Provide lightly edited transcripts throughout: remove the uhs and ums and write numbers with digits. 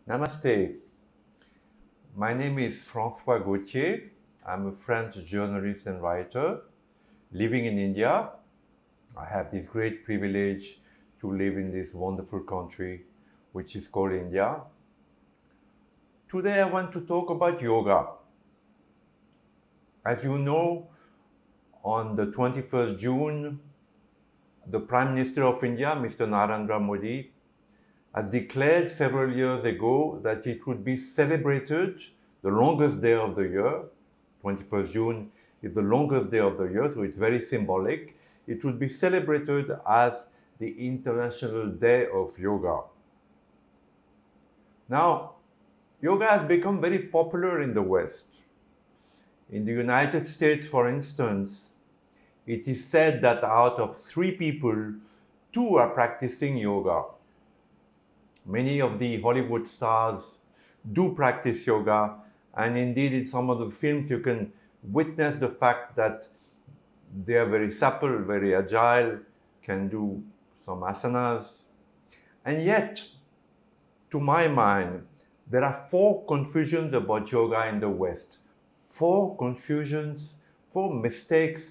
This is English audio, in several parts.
Namaste. My name is François Gauthier. I'm a French journalist and writer living in India. I have this great privilege to live in this wonderful country, which is called India. Today, I want to talk about yoga. As you know, on the 21st June, the Prime Minister of India, Mr. Narendra Modi, has declared several years ago that it would be celebrated the longest day of the year. 21st June is the longest day of the year, so it's very symbolic. It would be celebrated as the International Day of Yoga. Now, yoga has become very popular in the West. In the United States, for instance, it is said that out of 3 people, 2 are practicing yoga. Many of the Hollywood stars do practice yoga, and indeed in some of the films you can witness the fact that they are very supple, very agile, can do some asanas. And yet, to my mind, there are 4 confusions about yoga in the West. 4 confusions, 4 mistakes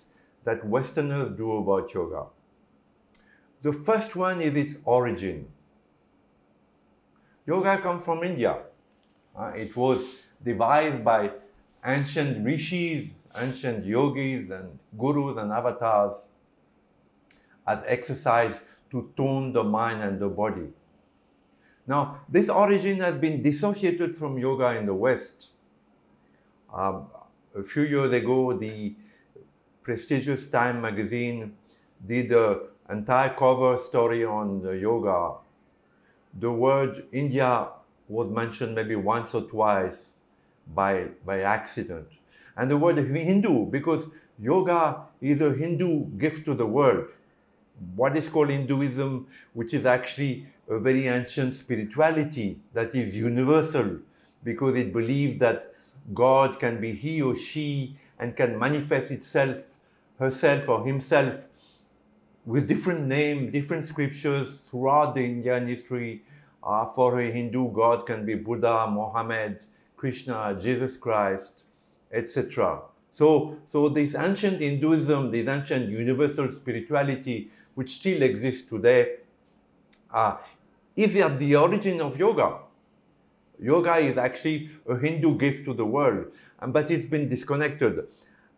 that Westerners do about yoga. The first one is its origin. Yoga comes from India. It was devised by ancient rishis, ancient yogis and gurus and avatars as exercise to tone the mind and the body. Now, this origin has been dissociated from yoga in the West. A few years ago, the prestigious Time magazine did an entire cover story on the yoga. The word India was mentioned maybe once or twice by accident. And the word Hindu, because yoga is a Hindu gift to the world. What is called Hinduism, which is actually a very ancient spirituality that is universal, because it believes that God can be he or she and can manifest itself, herself or himself with different names, different scriptures throughout the Indian history. For a Hindu, God can be Buddha, Mohammed, Krishna, Jesus Christ, etc. So this ancient Hinduism, this ancient universal spirituality, which still exists today, is at the origin of yoga. Yoga is actually a Hindu gift to the world, but it's been disconnected.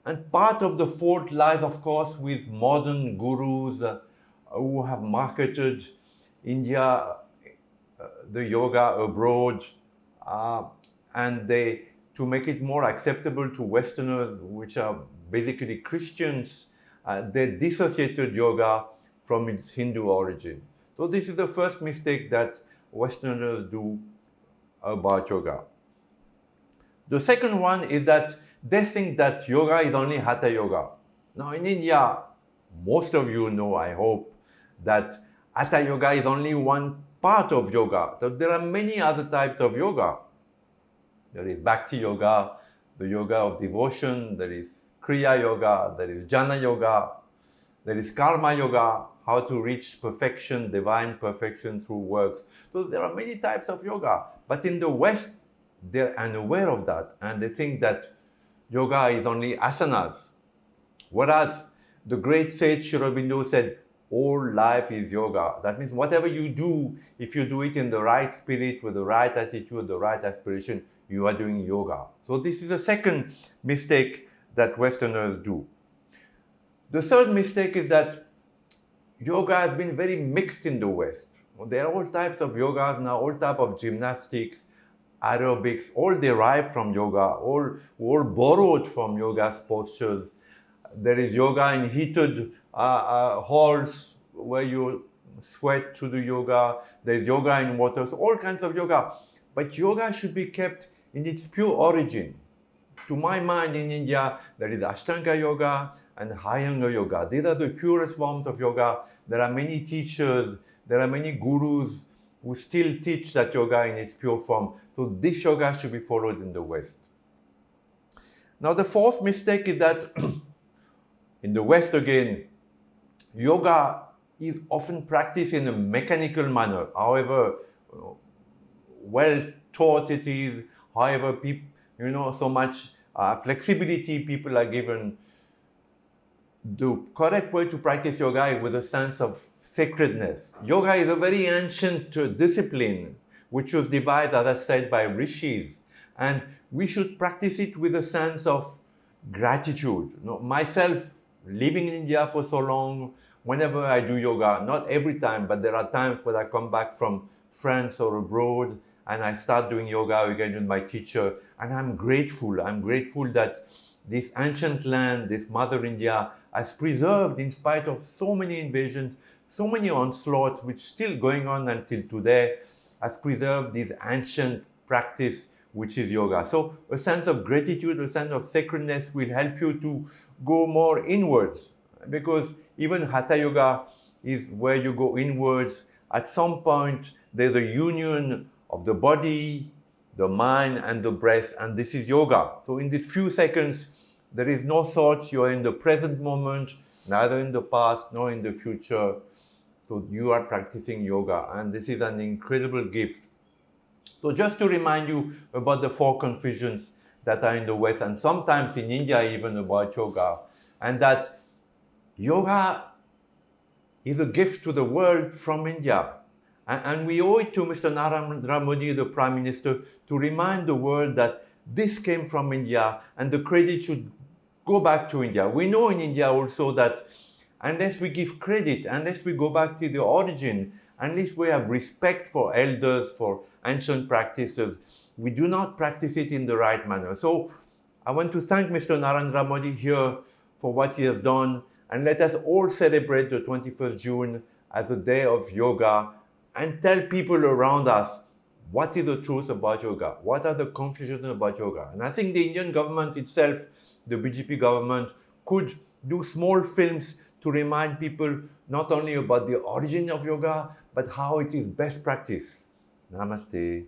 And part of the fault lies, of course, with modern gurus who have marketed India, the yoga abroad, and to make it more acceptable to Westerners, which are basically Christians, they dissociated yoga from its Hindu origin. So this is the first mistake that Westerners do about yoga. The second one is that they think that yoga is only hatha yoga. Now in India, most of you know, I hope, that hatha yoga is only one part of yoga. So there are many other types of yoga. There is bhakti yoga, the yoga of devotion, there is kriya yoga, there is jnana yoga, there is karma yoga, how to reach perfection, divine perfection through works. So there are many types of yoga. But in the West, they're unaware of that, and they think that yoga is only asanas. Whereas the great sage Sri Aurobindo said, all life is yoga. That means whatever you do, if you do it in the right spirit, with the right attitude, the right aspiration, you are doing yoga. So this is the second mistake that Westerners do. The third mistake is that yoga has been very mixed in the West. There are all types of yogas now, all types of gymnastics, aerobics, all derived from yoga, all borrowed from yoga's postures. There is yoga in heated halls where you sweat to do yoga. There's yoga in water, so all kinds of yoga. But yoga should be kept in its pure origin. To my mind, in India, there is Ashtanga yoga and Hayanga yoga. These are the purest forms of yoga. There are many teachers, there are many gurus who still teach that yoga in its pure form. So this yoga should be followed in the West. Now the fourth mistake is that in the West again, yoga is often practiced in a mechanical manner. However, well taught it is, however, so much flexibility people are given. The correct way to practice yoga is with a sense of sacredness. Yoga is a very ancient discipline which was devised, as I said, by rishis, and we should practice it with a sense of gratitude. Myself, living in India for so long, whenever I do yoga, not every time, but there are times when I come back from France or abroad and I start doing yoga again with my teacher, and I'm grateful. I'm grateful that this ancient land, this Mother India, has preserved, in spite of so many invasions, so many onslaughts, which still going on until today, has preserved this ancient practice, which is yoga. So a sense of gratitude, a sense of sacredness will help you to go more inwards, because even Hatha Yoga is where you go inwards. At some point, there's a union of the body, the mind, and the breath, and this is yoga. So in these few seconds, there is no thoughts. You're in the present moment, neither in the past nor in the future. So you are practicing yoga, and this is an incredible gift. So just to remind you about the 4 confusions that are in the West, and sometimes in India even, about yoga, and that yoga is a gift to the world from India. And we owe it to Mr. Narendra Modi, the Prime Minister, to remind the world that this came from India and the credit should go back to India. We know in India also that unless we give credit, unless we go back to the origin, unless we have respect for elders, for ancient practices, we do not practice it in the right manner. So I want to thank Mr. Narendra Modi here for what he has done, and let us all celebrate the 21st June as a day of yoga and tell people around us what is the truth about yoga, what are the confusions about yoga. And I think the Indian government itself, the BJP government, could do small films to remind people not only about the origin of yoga, but how it is best practiced. Namaste.